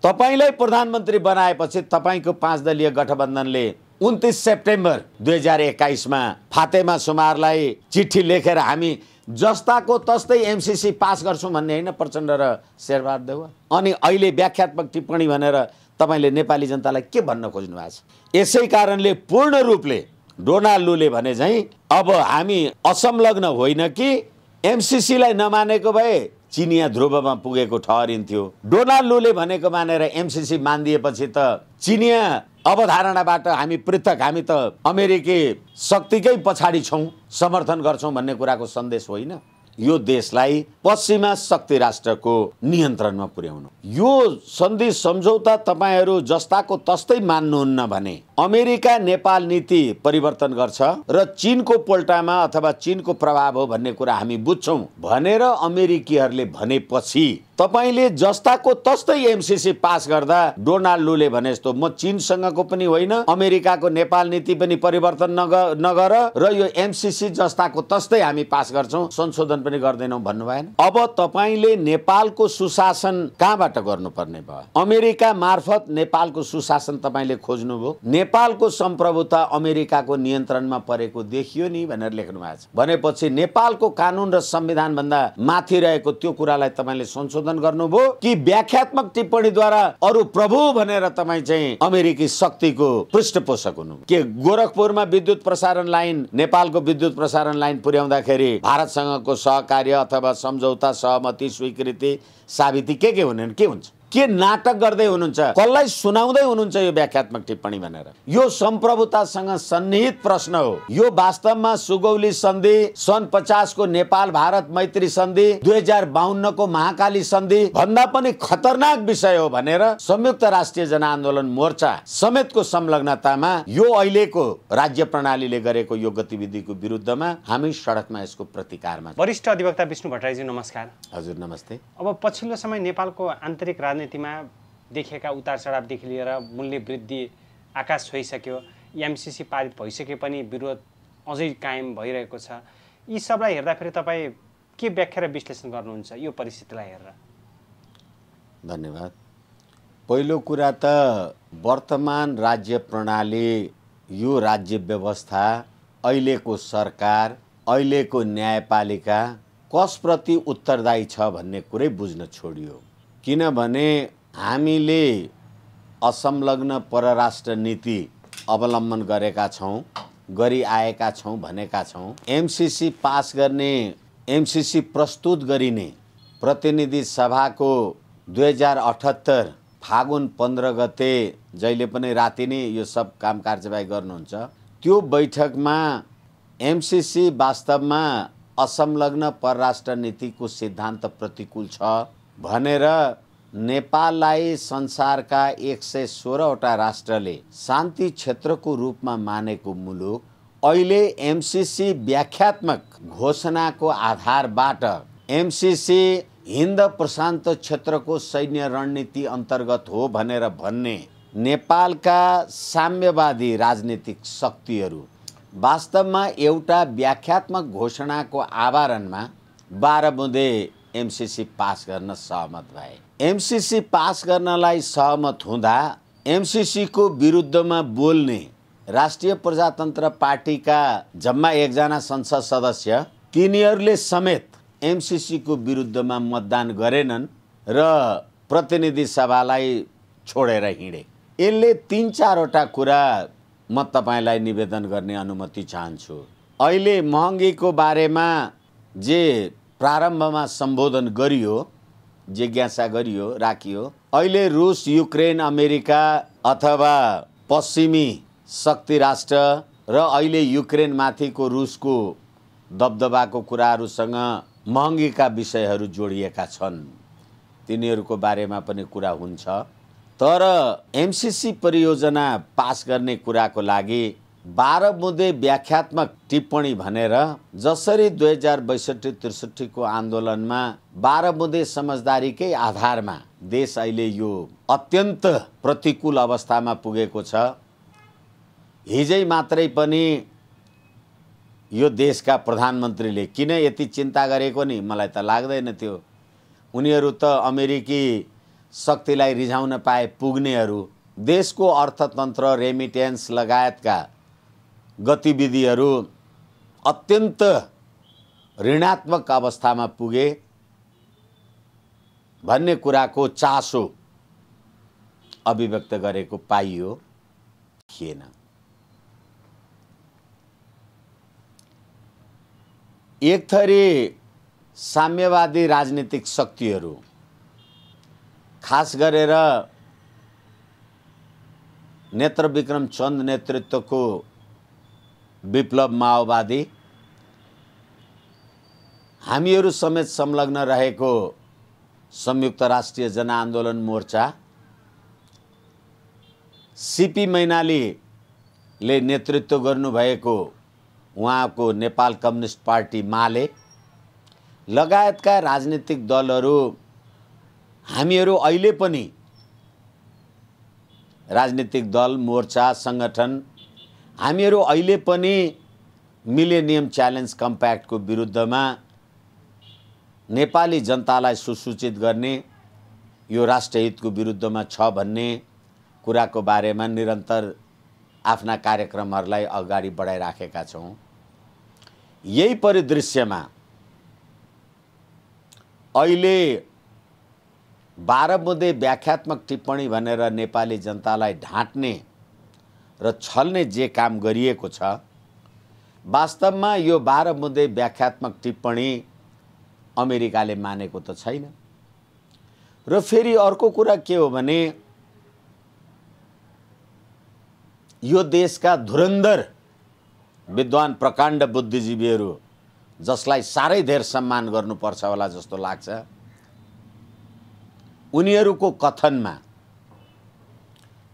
तपाईलाई प्रधानमन्त्री बनाएपछि तपाईको 5 दलीय गठबन्धनले 29 सेप्टेम्बर 2021 मा फातेमा सुमारलाई चिठी लेखेर हामी जस्ताको तस्तै एमसीसी पास गर्छौं भन्ने हैन प्रचण्ड र शेरबहादुर देउवा। अनि अहिले व्याख्यात्मक टिप्पणी भनेर तपाईले नेपाली जनतालाई के भन्न खोज्नु भएको छ? यसै कारणले पूर्ण रूपले डोनाल्ड लूले भने चाहिँ अब हामी असंलग्न होइन कि एमसीसी लाई नमानेको भए चिनिया ध्रुवमा पुगेको ठहरिन्थ्यो। डोनाल्ड लूले भनेको मानेर एमसीसी मानिदिएपछि त चिनिया अवधारणाबाट हामी पृथक, हामी त अमेरिकी शक्तिकै पछाडी छौं, समर्थन गर्छौं भन्ने कुराको सन्देश होइन। यो देशलाई पश्चिमा शक्ति राष्ट्रको नियन्त्रणमा पुर्याउनु। यो सन्धि सम्झौता तपाईहरु जस्ताको तस्तै मान्नुहुन्न भने अमेरिका नेपाल नीति परिवर्तन गर्छ र चीनको पोल्टामा अथवा चीनको प्रभाव हो भन्ने कुरा हामी बुझ्छौं भनेर अमेरिकीहरुले भनेपछि तपाईले जस्ताको तस्तै एमसीसी पास गर्दा डोनाल्ड लूले भने जस्तो म चीनसँगको पनि होइन, अमेरिकाको नेपाल नीति पनि परिवर्तन नगर र यो एमसीसी जस्ताको तस्तै हामी पास गर्छौं, संशोधन पनि गर्दैनौं भन्नु भएन। अब तपाईले नेपालको सुशासन कहाँबाट गर्नुपर्ने भयो? अमेरिका मार्फत नेपालको सुशासन तपाईले खोज्नुभयो। नेपालको सम्प्रभुता अमेरिकाको नियन्त्रणमा परेको देखियो नि भनेर लेख्नु भएको छ भनेपछि नेपालको कानून र संविधान भन्दा माथि रहेको त्यो कुरालाई तपाईले संशोधन गर्नुभयो कि व्याख्यात्मक टिप्पणीद्वारा अरु प्रभु भनेर तपाई चाहिँ अमेरिकी शक्तिको पृष्ठपोषक हुनु? के गोरखपुरमा विद्युत प्रसारण लाइन, नेपालको विद्युत प्रसारण लाइन पुर्याउँदाखेरि भारतसँगको सहकार्य अथवा सम्झौता, सहमति, स्वीकृति, साबिती के हुने के हुन्छ? के नाटक गर्दै हुनुहुन्छ? कसलाई सुनाउँदै हुनुहुन्छ यो व्याख्यात्मक टिप्पणी भनेर? यो सम्प्रभुतासँग सन्निहित प्रश्न हो। यो वास्तवमा सुगौली सन्धि, सन् 50 को नेपाल भारत मैत्री सन्धि, 2052 को महाकाली सन्धि भन्दा पनि खतरनाक विषय हो भनेर संयुक्त राष्ट्रिय जनआन्दोलन मोर्चा समेतको संलग्नतामा यो अहिलेको राज्य प्रणालीले गरेको यो गतिविधिको विरुद्धमा हामी सडकमा यसको प्रतिकारमा। वरिष्ठ अधिवक्ता विष्णु भट्टराईजी नमस्कार। हजुर नमस्ते। अब पछिल्लो समय नेपालको आन्तरिक राजनीतिमा देखेका उतार चढावदेखि लिएर मूल्य वृद्धि आकाश छोइसक्यो, एमसीसी पारित भइसके पनि विरोध अझै कायम भइरहेको छ। यी सबलाई हेर्दाखेरि तपाई के व्याख्या र विश्लेषण गर्नुहुन्छ यो परिस्थितिलाई हेरेर? धन्यवाद। पहिलो कुरा त वर्तमान राज्य प्रणाली, यो राज्य व्यवस्था, अहिलेको सरकार, अहिलेको न्यायपालिका कसप्रति उत्तरदायी छ भन्ने कुरै बुझ्न छोडियो। किनभने हामीले असंलग्न परराष्ट्र नीति अवलम्बन गरेका छौं, गरी आएका छौं, भनेका छौं। एमसीसी पास गर्ने, एमसीसी प्रस्तुत गरिने प्रतिनिधि सभाको 2078 फागुन 15 गते जहिले पनि राति नै यो सब काम कारबाही गर्नुहुन्छ। त्यो बैठकमा एमसीसी वास्तवमा असंलग्न परराष्ट्र नीतिको सिद्धान्त प्रतिकूल छ भनेर नेपाललाई संसारका 116 वटा राष्ट्रले शान्ति क्षेत्रको रूपमा मानेको मुलुक अहिले एमसीसी व्याख्यात्मक घोषणाको आधारबाट एमसीसी हिन्द प्रशान्त क्षेत्रको सैन्य रणनीति अन्तर्गत हो भनेर भन्ने नेपालका साम्यवादी राजनीतिक शक्तिहरू वास्तवमा एउटा व्याख्यात्मक घोषणाको आवरणमा 12 बुँदे एमसीसी पास गर्न सहमत भए। एमसीसी पास गर्नलाई सहमत हुँदा एमसीसी को विरुद्धमा बोल्ने राष्ट्रिय प्रजातन्त्र पार्टीका जम्मा 1 जना संसद सदस्य तिनीहरूले समेत एमसीसी को विरुद्धमा मतदान गरेनन् र प्रतिनिधि सभालाई छोडेर हिँडे। यसले 3-4 वटा कुरा म तपाईलाई निवेदन गर्ने अनुमति चाहन्छु। अहिले महँगीको बारेमा जे प्रारम्भमा सम्बोधन गरियो, जिज्ञासा गरियो, राखियो, अहिले रुस, युक्रेन, अमेरिका अथवा पश्चिमी शक्ति राष्ट्र र अहिले युक्रेन माथिको रुसको दबदबाको कुराहरूसँग महँगीका विषयहरू जोडिएका छन्। तिनीहरूको बारेमा पनि कुरा हुन्छ। तर एमसीसी परियोजना पास गर्ने कुराको लागि 12 बुँदे व्याख्यात्मक टिप्पणी भनेर जसरी 2062-63 को आन्दोलनमा 12 बुँदे समझदारीकै आधारमा देश अहिले यो अत्यन्त प्रतिकूल अवस्थामा पुगेको छ। हिजै मात्रै पनि यो देशका प्रधानमन्त्रीले किन यति चिन्ता गरेको नि मलाई त लाग्दैन थियो। उनीहरू त अमेरिकी शक्तिलाई रिझाउन पाए पुग्नेहरू देशको अर्थतन्त्र रेमिटेन्स लगायतका गतिविधिहरू अत्यन्त ऋणात्मक अवस्थामा पुगे भन्ने कुराको चासो अभिव्यक्त गरेको पाइयो थिएन। एक थरी साम्यवादी राजनीतिक शक्तिहरू खास गरेर नेत्रविक्रम चन्द नेतृत्वको विप्लव माओवादी हामीहरू समेत संलग्न रहेको संयुक्त राष्ट्रिय जनआन्दोलन मोर्चा, सीपी मैनालीले नेतृत्व गर्नुभएको उहाँको नेपाल कम्युनिस्ट पार्टी माले लगायतका राजनीतिक दलहरू हामीहरू अहिले पनि राजनीतिक दल मोर्चा संगठन हामीहरू अहिले पनि मिलेनियम च्यालेन्ज कम्प्याक्टको विरुद्धमा नेपाली जनतालाई सुसूचित गर्ने यो राष्ट्रहितको विरुद्धमा छ भन्ने कुराको बारेमा निरन्तर आफ्ना कार्यक्रमहरूलाई अगाडि बढाइराखेका छौँ। यही परिदृश्यमा अहिले 12 बुँदे व्याख्यात्मक टिप्पणी भनेर नेपाली जनतालाई ढाँट्ने र छल्ने जे काम गरिएको छ, वास्तवमा यो 12 बुँदे व्याख्यात्मक टिप्पणी अमेरिकाले मानेको त छैन। र फेरि अर्को कुरा के हो भने यो देशका धुरन्धर विद्वान प्रकाण्ड बुद्धिजीवीहरू जसलाई साह्रै धेर सम्मान गर्नुपर्छ होला जस्तो लाग्छ, उनीहरूको कथनमा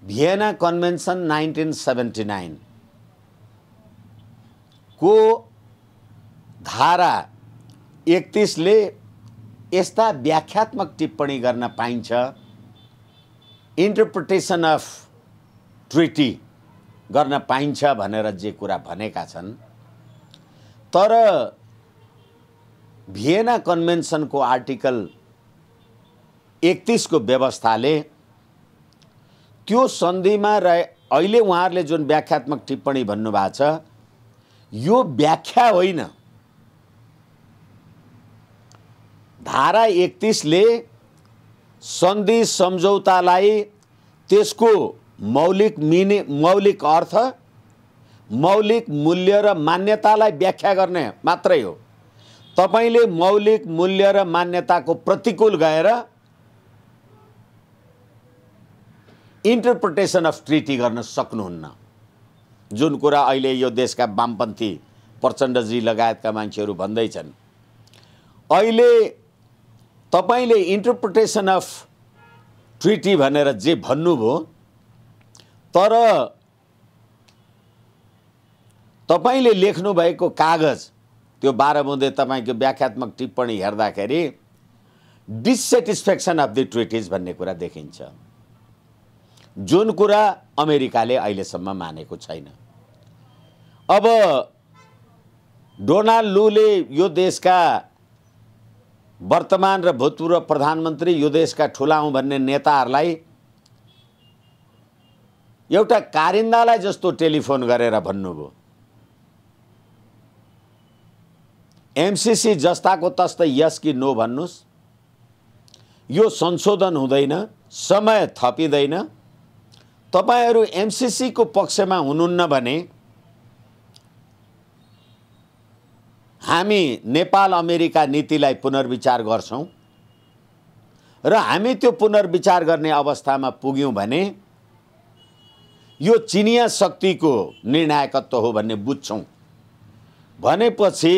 भियना कन्भेन्सन 1979 को धारा 31 ले यस्ता व्याख्यात्मक टिप्पणी गर्न पाइन्छ, इन्टरप्रिटेसन अफ ट्रिटी गर्न पाइन्छ भनेर जे कुरा भनेका छन्, तर भियना कन्भेन्सनको आर्टिकल 31 को व्यवस्थाले त्यो सन्धिमा अहिले उहाँहरूले जुन व्याख्यात्मक टिप्पणी भन्नुभएको छ यो व्याख्या होइन। धारा 31 ले सन्धि सम्झौतालाई त्यसको मौलिक अर्थ, मौलिक मूल्य र मान्यतालाई व्याख्या गर्ने मात्रै हो। तपाईले मौलिक मूल्य र मान्यताको प्रतिकूल गएर इन्टरप्रिटेसन अफ ट्रिटी गर्न सक्नुहुन्न, जुन कुरा अहिले यो देशका वामपन्थी प्रचण्डजी लगायतका मान्छेहरू भन्दैछन्। अहिले तपाईले इन्टरप्रिटेसन अफ ट्रिटी भनेर जे भन्नुभयो, तर तपाईले लेख्नु भएको कागज त्यो 12 बुँदे तपाईको व्याख्यात्मक टिप्पणी हेर्दाखेरि डिससेटिस्फ्याक्सन अफ द ट्रिटिज भन्ने कुरा देखिन्छ, जुन कुरा अमेरिकाले अहिलेसम्म मानेको छैन। अब डोनाल्ड लूले यो देशका वर्तमान र भूतपूर्व प्रधानमन्त्री, यो देशका ठुलाउँ भन्ने नेताहरूलाई एउटा कारिन्दालाई जस्तो टेलिफोन गरेर भन्नुभयो, एमसीसी जस्ताको तस्तै यस कि नो भन्नुस्, यो संशोधन हुँदैन, समय थपिँदैन। तपाईहरू एमसीसी को पक्षमा हुनुहुन्न भने हामी नेपाल अमेरिका नीतिलाई पुनर्विचार गर्छौं र हामी त्यो पुनर्विचार गर्ने अवस्थामा पुग्यौं भने यो चिनिया शक्तिको निर्णायकत्व हो भन्ने बुझ्छौं भनेपछि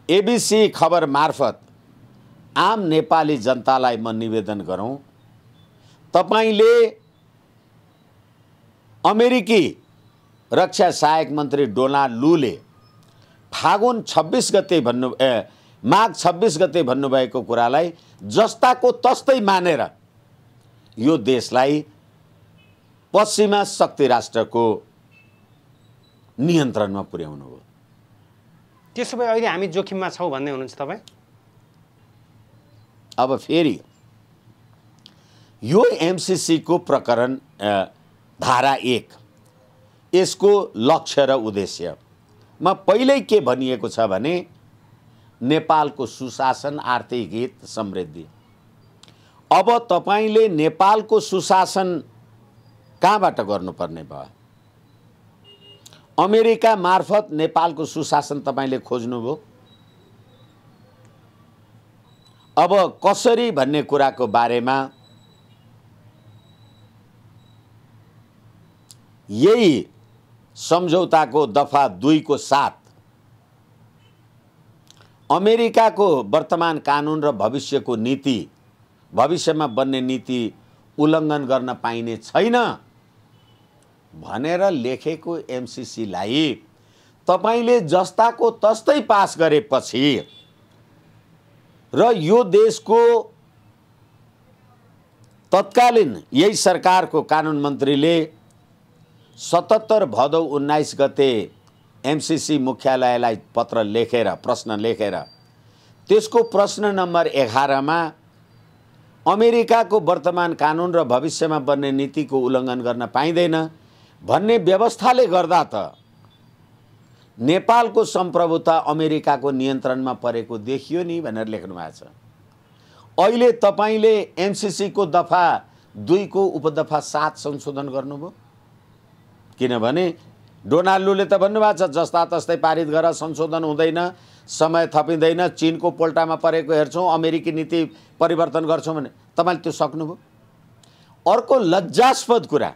एबीसी खबर मार्फत आम नेपाली जनतालाई म निवेदन गरौं, तपाईले अमेरिकी रक्षा सहायक मन्त्री डोनाल्ड लूले फागुन 26 गते माघ 26 गते भन्नुभएको कुरालाई जस्ताको तस्तै मानेर यो देशलाई पश्चिमा शक्ति राष्ट्रको नियन्त्रणमा पुर्याउनु हो। त्यसो भए अहिले हामी जोखिममा छौं भन्दै हुनुहुन्छ तपाई? अब फेरि यो एमसीसी को प्रकरण धारा 1 यसको लक्ष्य र उद्देश्यमा पहिल्यै के भनिएको छ भने नेपालको सुशासन, आर्थिक हित, समृद्धि। अब तपाईले नेपालको सुशासन कहाँबाट गर्नुपर्ने भयो? अमेरिका मार्फत नेपालको सुशासन तपाईले खोज्नुभयो। अब कसरी भन्ने कुराको बारेमा यही सम्झौताको दफा 2 को साथ अमेरिकाको वर्तमान कानुन र भविष्यको नीति, भविष्यमा बन्ने नीति उल्लङ्घन गर्न पाइने छैन भनेर लेखेको एमसीसीलाई तपाईले जस्ताको तस्तै पास गरेपछि र यो देशको तत्कालीन यही सरकारको कानुन मन्त्रीले 77 भदौ 19 गते एमसीसी मुख्यालयलाई पत्र लेखेर, प्रश्न लेखेर, त्यसको प्रश्न नम्बर 11 मा अमेरिकाको वर्तमान कानुन र भविष्यमा बन्ने नीतिको उल्लङ्घन गर्न पाइँदैन भन्ने व्यवस्थाले गर्दा त नेपालको सम्प्रभुता अमेरिकाको नियन्त्रणमा परेको देखियो नि भनेर लेख्नु भएको छ। अहिले तपाईले एमसीसी को दफा 2 को उपदफा 7 संशोधन गर्नुभयो। किनभने डोनाल्डोले त भन्नुभएको छ जस्ता तस्तै पारित गर, संशोधन हुँदैन, समय थपिँदैन, चीनको पोल्टामा परेको हेर्छौँ, अमेरिकी नीति परिवर्तन गर्छौँ भने तपाईले त्यो सक्नुभयो। अर्को लज्जास्पद कुरा,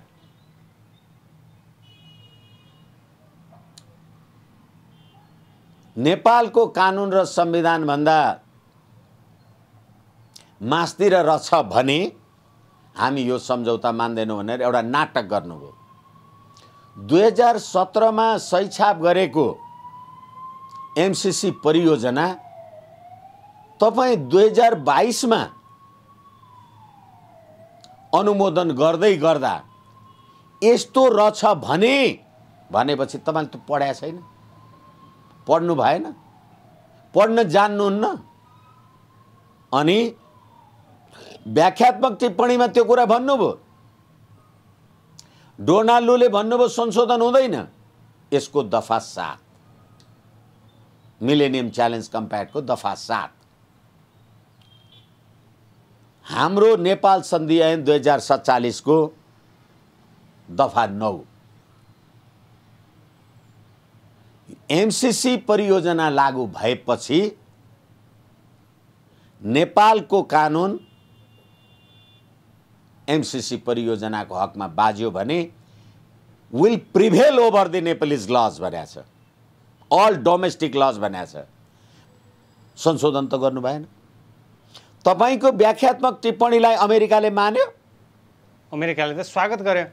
नेपालको कानुन र संविधान भन्दा मास्तिर रहेछ भने हामी यो सम्झौता मान्दैनौँ भनेर एउटा नाटक गर्नुभयो। 2017 मा सही छाप गरेको एमसीसी परियोजना तपाई 2022 मा अनुमोदन गर्दै गर्दा यस्तो रहेछ भनेपछि तपाईले त पढ्या छैन, पढ्नु भएन, पढ्न जान्नुहुन्न। अनि व्याख्यात्मक टिप्पणीमा त्यो कुरा भन्नुभयो। डोनाल्डोले भन्नुभयो संशोधन हुँदैन। यसको दफा 7, मिलेनियम च्यालेन्ज कम्प्याक्टको दफा 7, हाम्रो नेपाल सन्धि ऐन 2047 को दफा 9, एमसीसी परियोजना लागू भएपछि नेपालको कानुन एमसीसी परियोजनाको हकमा बाज्यो भने will prevail over the Nepalese laws भनेको छ, अल डोमेस्टिक लज भनेको छ। संशोधन त गर्नु भएन। तपाईको व्याख्यात्मक टिप्पणीलाई अमेरिकाले मान्यो, अमेरिकाले त स्वागत गर्यो।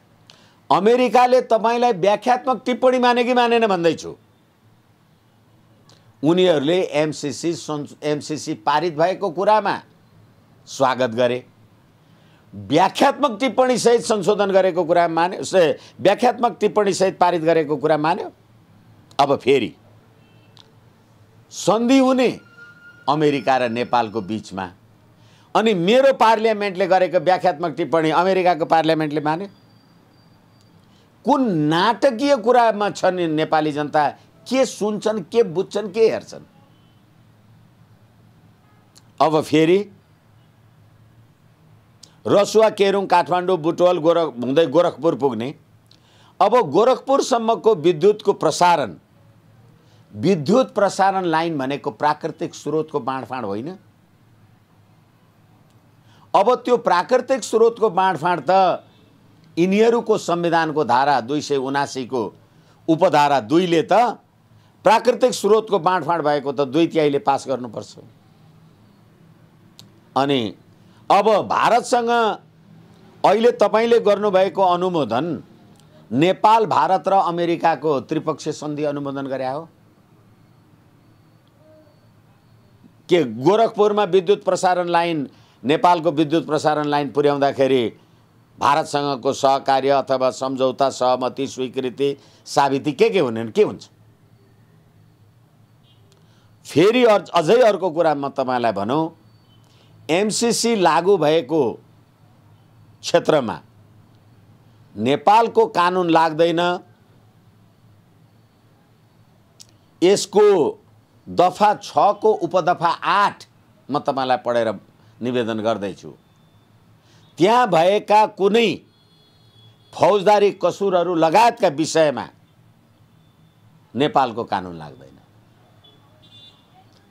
अमेरिकाले तपाईलाई व्याख्यात्मक टिप्पणी माने कि मानेन भन्दैछु। उनीहरूले एमसीसी पारित भएको कुरामा स्वागत गरे, व्याख्यात्मक टिप्पणी सहित संशोधन गरेको कुरा मान्यो, व्याख्यात्मक टिप्पणी सहित पारित गरेको कुरा मान्यो। अब फेरि सन्धि हुने अमेरिका र नेपालको बीचमा, अनि मेरो पार्लियामेन्टले गरेको व्याख्यात्मक टिप्पणी अमेरिकाको पार्लियामेन्टले मान्यो। कुन नाटकीय कुरामा छन् नेपाली जनता, के सुन्छन्, के बुझ्छन्, के हेर्छन्। अब फेरि रसुवा, केरुङ, काठमाडौँ, बुटवल, हुँदै गोरखपुर पुग्ने। अब गोरखपुरसम्मको विद्युत प्रसारण लाइन भनेको प्राकृतिक स्रोतको बाँडफाँड होइन। अब त्यो प्राकृतिक स्रोतको बाँडफाँड त यिनीहरूको संविधानको धारा 279 को उपधारा 2 ले त प्राकृतिक स्रोतको बाँडफाँड भएको त 2/3 पास गर्नुपर्छ। अनि अब भारतसँग अहिले तपाईले गर्नुभएको अनुमोदन नेपाल, भारत र अमेरिकाको त्रिपक्षीय सन्धि अनुमोदन गरे हो के? गोरखपुरमा विद्युत प्रसारण लाइन, नेपालको विद्युत प्रसारण लाइन पुर्याउँदाखेरि भारतसँगको सहकार्य अथवा सम्झौता, सहमति, स्वीकृति, साबिती के हुने, के हुन्छ? फेरि अझै अर्को कुरा म तपाईलाई भनौं, एमसीसी लागू भएको क्षेत्रमा नेपालको कानुन लाग्दैन, यसको दफा 6 को उपदफा 8 म तपाईलाई पढेर निवेदन गर्दैछु। त्यहाँ भएका कुनै फौजदारी कसुरहरू लगायतका विषयमा नेपालको कानुन लाग्दैन।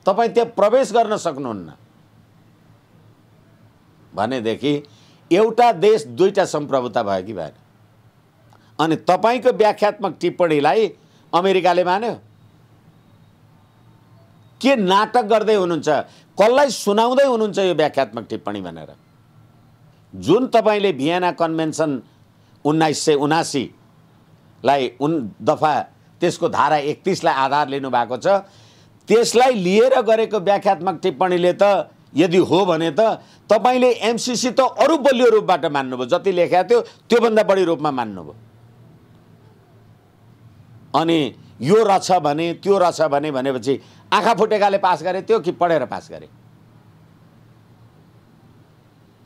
तपाईँ त्यहाँ प्रवेश गर्न सक्नुहुन्न भनेदेखि एउटा देश दुईटा सम्प्रभुता भयो कि भएन? अनि तपाईको व्याख्यात्मक टिप्पणीलाई अमेरिकाले मान्यो? के नाटक गर्दै हुनुहुन्छ? कसलाई सुनाउँदै हुनुहुन्छ यो व्याख्यात्मक टिप्पणी भनेर? जुन तपाईले भियना कन्भेन्सन 1979 लाई दफा त्यसको धारा 31 लाई आधार लिनु भएको छ, त्यसलाई लिएर गरेको व्याख्यात्मक टिप्पणीले त यदि हो भने त तपाईले एमसीसी त अरु बलियो रूपबाट मान्नुभयो, जति लेखेको थियो त्योभन्दा बढी रूपमा मान्नुभयो। अनि यो रछ भने त्यो रछ भने भनेपछि आँखा फुटेकाले पास गरे त्यो कि पढेर पास गरे?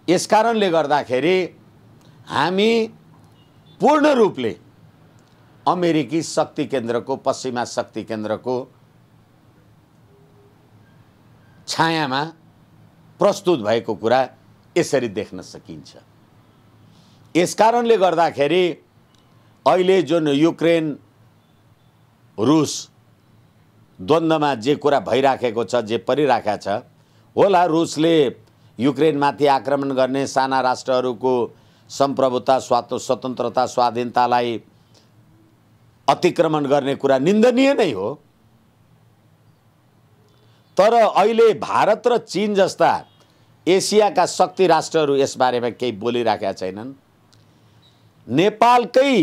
यसकारणले गर्दाखेरि हामी पूर्ण रूपले अमेरिकी शक्ति केन्द्रको, पश्चिमा शक्ति केन्द्रको छायामा प्रस्तुत भएको कुरा यसरी देख्न सकिन्छ। यसकारणले गर्दाखेरि अहिले जुन युक्रेन रुस द्वन्द्वमा जे कुरा भइराखेको छ, जे परिराखेको छ, होला रुसले युक्रेनमाथि आक्रमण गर्ने, साना राष्ट्रहरूको सम्प्रभुता, स्वतन्त्रता, स्वाधीनतालाई अतिक्रमण गर्ने कुरा निन्दनीय नै हो। तर अहिले भारत र चीन जस्ता एसियाका शक्ति राष्ट्रहरू यस बारेमा केही बोलिराखेका छैनन्। नेपालकै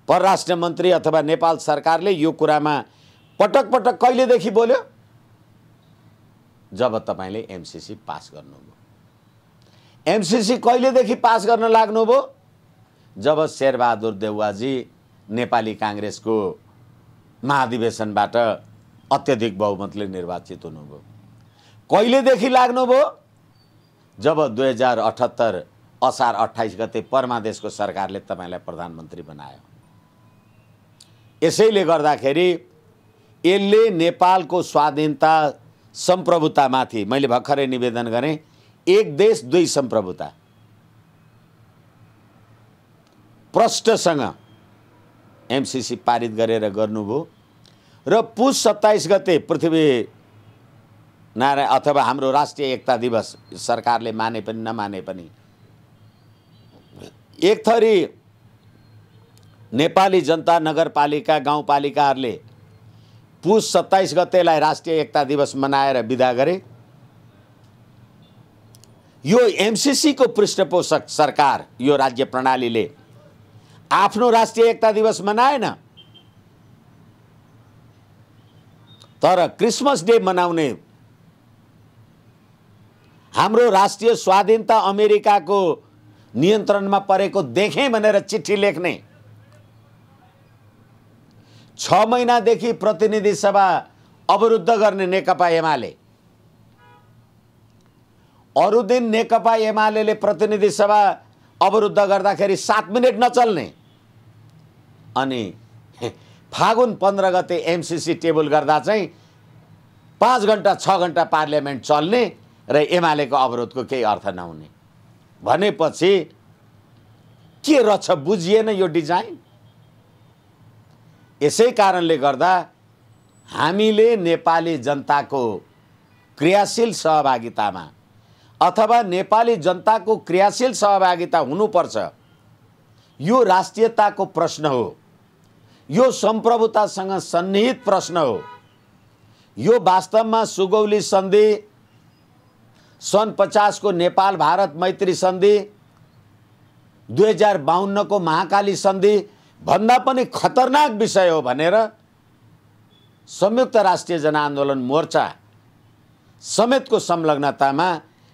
परराष्ट्र मन्त्री अथवा नेपाल सरकारले यो कुरामा पटक पटक कहिलेदेखि बोल्यो? जब तपाईले एमसीसी पास गर्नुभयो। एमसीसी कहिलेदेखि पास गर्न लाग्नुभयो? जब शेरबहादुर देउवाजी नेपाली कांग्रेसको महाधिवेशनबाट अत्यधिक बहुमतले निर्वाचित हुनुभयो। कहिलेदेखि लाग्नुभयो? जब 2078 असार 28 गते परमादेशको सरकारले तपाईलाई प्रधानमन्त्री बनायो। यसैले गर्दाखेरि यसले नेपालको स्वाधीनता, सम्प्रभुतामाथि मैले भर्खरै निवेदन गरेँ, एक देश दुई सम्प्रभुता प्रष्टसँग एमसीसी पारित गरेर गर्नुभयो र पुस 27 गते पृथ्वी नारायण अथवा हाम्रो राष्ट्रिय एकता दिवस सरकारले माने पनि नमाने पनि एक थरी नेपाली जनता, नगरपालिका, गाउँपालिकाहरूले पुस 27 गतेलाई राष्ट्रिय एकता दिवस मनाएर बिदा गरे। यो एमसीसी को पृष्ठपोषक सरकार, यो राज्य प्रणालीले आफ्नो राष्ट्रिय एकता दिवस मनाएन। तर क्रिसमस डे मनाउने, हाम्रो राष्ट्रिय स्वाधीनता अमेरिकाको नियन्त्रणमा परेको देखेँ भनेर चिठी लेख्ने, 6 महिनादेखि प्रतिनिधि सभा अवरुद्ध गर्ने नेकपा एमाले, अरु दिन नेकपा एमालेले प्रतिनिधि सभा अवरुद्ध गर्दाखेरि 7 मिनेट नचल्ने, अनि फागुन 15 गते एमसीसी टेबल गर्दा चाहिँ 5 घण्टा 6 घण्टा पार्लियामेन्ट चल्ने र एमालेको अवरोधको केही अर्थ नहुने भनेपछि के रछ? बुझिएन यो डिजाइन। यसै कारणले गर्दा हामीले नेपाली जनताको क्रियाशील सहभागितामा अथवा नेपाली जनताको क्रियाशील सहभागिता हुनुपर्छ। यो राष्ट्रियताको प्रश्न हो, यो सम्प्रभुतासँग सन्निहित प्रश्न हो। यो वास्तवमा सुगौली सन्धि, सन् 50 को नेपाल भारत मैत्री सन्धि, 2052 को महाकाली सन्धि भन्दा पनि खतरनाक विषय हो भनेर संयुक्त राष्ट्रिय जनआन्दोलन मोर्चा समेतको संलग्नतामा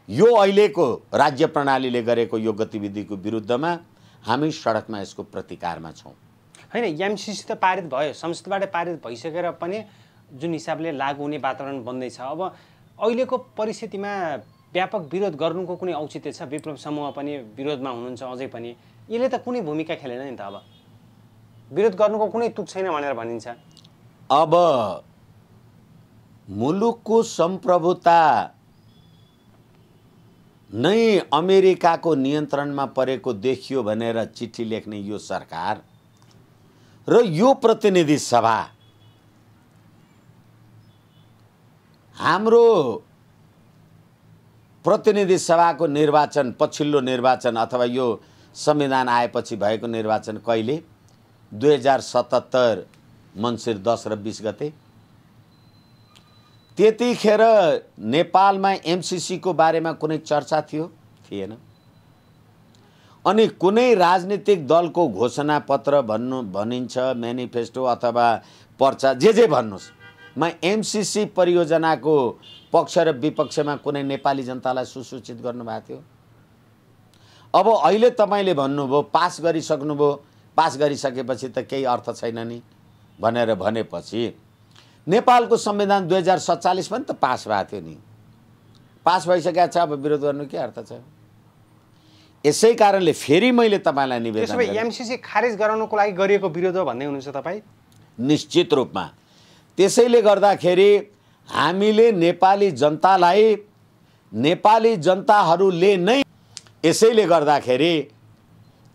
यो अहिलेको राज्य प्रणालीले गरेको यो गतिविधिको विरुद्धमा हामी सडकमा यसको प्रतिकारमा छौं। हैन, एमसीसी त पारित भयो, संसदबाट पारित भइसकेर पनि जुन हिसाबले लागू हुने वातावरण बन्दैछ, अब अहिलेको परिस्थितिमा व्यापक विरोध गर्नुको कुनै औचित्य छ? विप्लव समूह पनि विरोधमा हुनुहुन्छ अझै पनि, यसले त कुनै भूमिका खेलेन नि त। अब विरोध गर्नुको कुनै तुक छैन भनेर भनिन्छ। अब मुलुकको सम्प्रभुता नै अमेरिकाको नियन्त्रणमा परेको देखियो भनेर चिठी लेख्ने यो सरकार र यो प्रतिनिधि सभा हाम्रो प्रतिनिधि सभाको निर्वाचन, पछिल्लो निर्वाचन अथवा यो संविधान आएपछि भएको निर्वाचन कहिले? 2077 मङ्सिर 10 र 20 गते। त्यतिखेर नेपालमा एमसीसीको बारेमा कुनै चर्चा थियो? थिएन। अनि कुनै राजनीतिक दलको घोषणा पत्र भनिन्छ, म्यानिफेस्टो अथवा पर्चा जे भन्नुस्, मा एमसीसी परियोजनाको पक्ष र विपक्षमा कुनै नेपाली जनतालाई सुसूचित गर्नुभएको थियो? अब अहिले तपाईले भन्नुभयो पास गरिसक्नुभयो, पास गरिसकेपछि त केही अर्थ छैन नि भनेर भनेपछि नेपालको संविधान 2047 पनि त पास भएको थियो नि। पास भइसकेको छ, अब विरोध गर्नु के अर्थ छ? यसै कारणले फेरि मैले तपाईलाई निवेदन गरेँ, एमसीसी खारेज गराउनको लागि गरिएको विरोध हो भन्दै हुनुहुन्छ तपाई? निश्चित रूपमा। त्यसैले गर्दाखेरि हामीले नेपाली जनताहरूले नै, यसैले गर्दाखेरि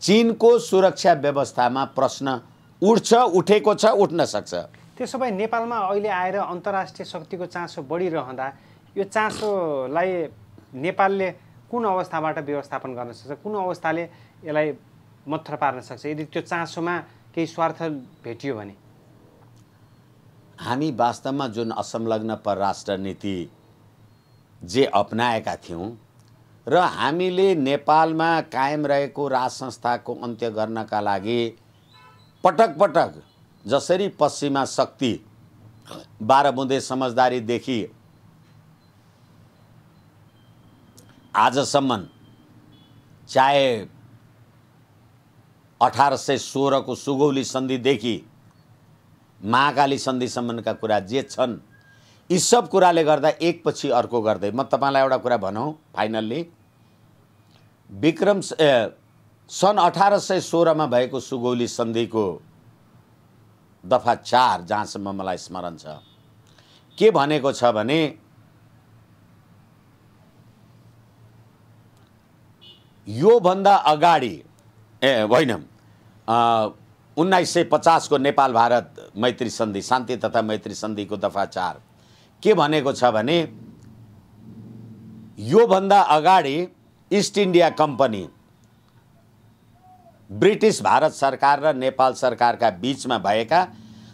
चीनको सुरक्षा व्यवस्थामा प्रश्न उठ्छ, उठेको छ, उठ्न सक्छ। त्यसो भए नेपालमा अहिले आएर अन्तर्राष्ट्रिय शक्तिको चासो बढिरहँदा यो चासोलाई नेपालले कुन अवस्थाबाट व्यवस्थापन गर्न सक्छ? कुन अवस्थाले यसलाई मत्थर पार्न सक्छ यदि त्यो चासोमा केही स्वार्थ भेटियो भने? हामी वास्तवमा जुन असंलग्न परराष्ट्र नीति जे अपनाएका थियौँ र हामीले नेपालमा कायम रहेको राज संस्थाको अन्त्य गर्नका लागि पटक पटक जसरी पश्चिमा शक्ति 12 बुँदे समझदारीदेखि आजसम्म, चाहे 1816 को सुगौली सन्धिदेखि महाकाली सन्धिसम्मका कुरा जे छन्, यी सब कुराले गर्दा एकपछि अर्को गर्दै म तपाईलाई एउटा कुरा भनौँ फाइनल्ली, सन् 1816 मा भएको सुगौली सन्धिको दफा 4 जहाँसम्म मलाई स्मरण छ, के भनेको छ भने यो भन्दा अगाडि होइन 1950 को नेपाल भारत मैत्री सन्धि, शान्ति तथा मैत्री सन्धिको दफा 4 के भनेको छ भने यो भन्दा अगाडि east India company, British Bharat सरकार र नेपाल सरकारका बीचमा भएका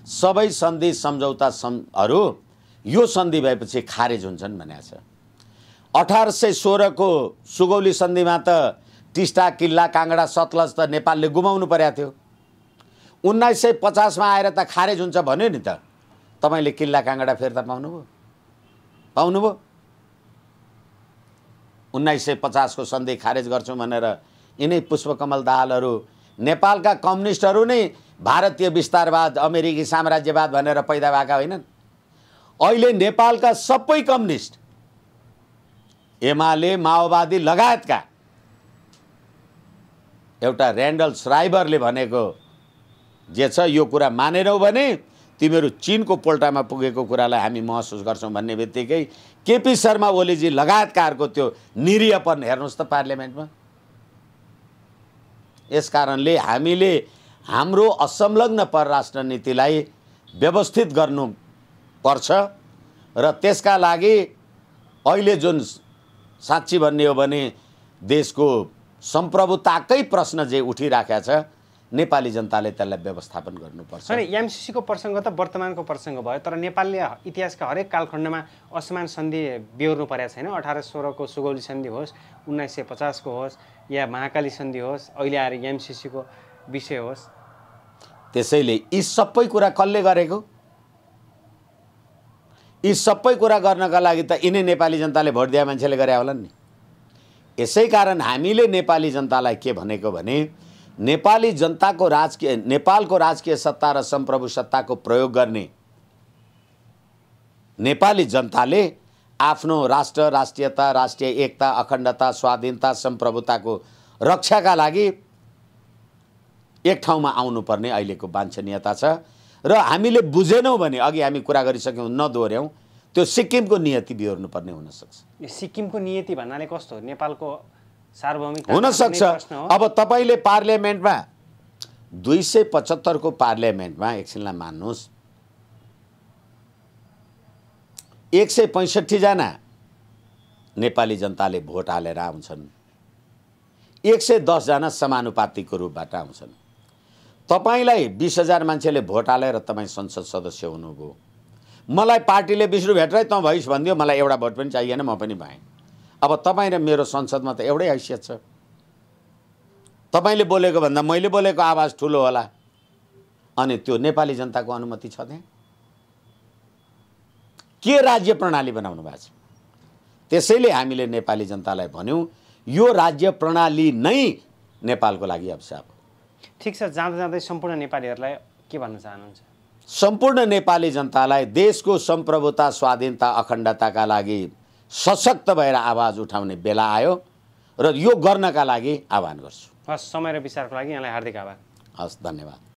सबै सन्धि सम्झौताहरू यो सन्धि भएपछि खारेज हुन्छन् भनेको छ। 1816 को सुगौली सन्धिमा त टिस्टा, किल्ला, काङ्गडा, सतलज त नेपालले गुमाउनु परेको थियो। 1950 मा आएर त खारेज हुन्छ भन्यो नि त। तपाईले किल्ला काङ्गडा फिर्ता पाउनुभयो? 1950 को सन्धि खारेज गर्छौं भनेर यिनै पुष्पकमल दाहालहरू, नेपालका कम्युनिस्टहरू नै भारतीय विस्तारवाद, अमेरिकी साम्राज्यवाद भनेर पैदा भएका होइनन्। अहिले नेपालका सबै कम्युनिस्ट, एमाले, माओवादी लगायतका, एउटा र्यान्डल श्राइबरले भनेको जे छ यो कुरा मानेनौ भने तिमीहरू चीनको पोल्टामा पुगेको कुरालाई हामी महसुस गर्छौं भन्ने बित्तिकै केपी शर्मा ओलीजी लगायतकारको त्यो निरीहपन हेर्नुस् त पार्लियामेन्टमा। यसकारणले हामीले हाम्रो असंलग्न परराष्ट्र नीतिलाई व्यवस्थित गर्नुपर्छ र त्यसका लागि अहिले जुन साँच्ची भन्ने हो भने देशको सम्प्रभुताकै प्रश्न जे उठिराखेको छ, नेपाली जनताले त्यसलाई व्यवस्थापन गर्नुपर्छ। अनि एमसीसी को प्रसङ्ग त वर्तमानको प्रसङ्ग भयो, तर नेपालले इतिहासका हरेक कालखण्डमा असमान सन्धि बेहोर्नु परेको छैन। 1816 को सुगौली सन्धि होस्, 1950 को होस्, या महाकाली सन्धि होस्, अहिले आएर एमसीसी को विषय होस्। त्यसैले यी सबै कुरा कसले गरेको? यी सबै कुरा गर्नका लागि त यिनै नेपाली जनताले भोट दिए मान्छेले गरे होला नि। यसै कारण हामीले नेपाली जनतालाई के भनेको भने नेपाली जनताको नेपालको राजकीय सत्ता र सम्प्रभु सत्ताको प्रयोग गर्ने नेपाली जनताले आफ्नो राष्ट्र, राष्ट्रियता, राष्ट्रिय एकता, अखण्डता, स्वाधीनता, सम्प्रभुताको रक्षाका लागि एक ठाउँमा आउनुपर्ने अहिलेको वाञ्छनीयता छ। र हामीले बुझेनौँ भने अघि हामी कुरा गरिसक्यौँ, नदोहोऱ्यौँ, त्यो सिक्किमको नियति बिहोर्नुपर्ने हुनसक्छ। यो सिक्किमको नियति भन्नाले कस्तो हो? नेपालको सार्वभौमिक हुनसक्छ। अब तपाईँले पार्लियामेन्टमा 275 को पार्लियामेन्टमा एकछिनलाई मान्नुहोस्, 165 जना नेपाली जनताले भोट हालेर आउँछन्, 110 जना समानुपातिकको रूपबाट आउँछन्। तपाईलाई 20,000 मान्छेले भोट हालेर तपाईँ संसद सदस्य हुनुभयो। मलाई पार्टीले 20 रुपियाँ भेट्रै तँ भइस् भनिदियो, मलाई एउटा भोट पनि चाहिएन, म पनि भएँ। अब तपाईँ र मेरो संसदमा त एउटै हैसियत छ। तपाईँले बोलेको भन्दा मैले बोलेको आवाज ठुलो होला, अनि त्यो नेपाली जनताको अनुमति छ त्यहाँ? के राज्य प्रणाली बनाउनु भएको छ? त्यसैले हामीले नेपाली जनतालाई भन्यौँ, यो राज्य प्रणाली नै नेपालको लागि अभिशाप हो। ठिक छ, जाँदा जाँदै सम्पूर्ण नेपालीहरूलाई के भन्न चाहनुहुन्छ? सम्पूर्ण नेपाली जनतालाई देशको सम्प्रभुता, स्वाधीनता, अखण्डताका लागि सशक्त भएर आवाज उठाउने बेला आयो र यो गर्नका लागि आह्वान गर्छु। हस्, समय र विचारको लागि यहाँलाई हार्दिक आभार। हस्, धन्यवाद।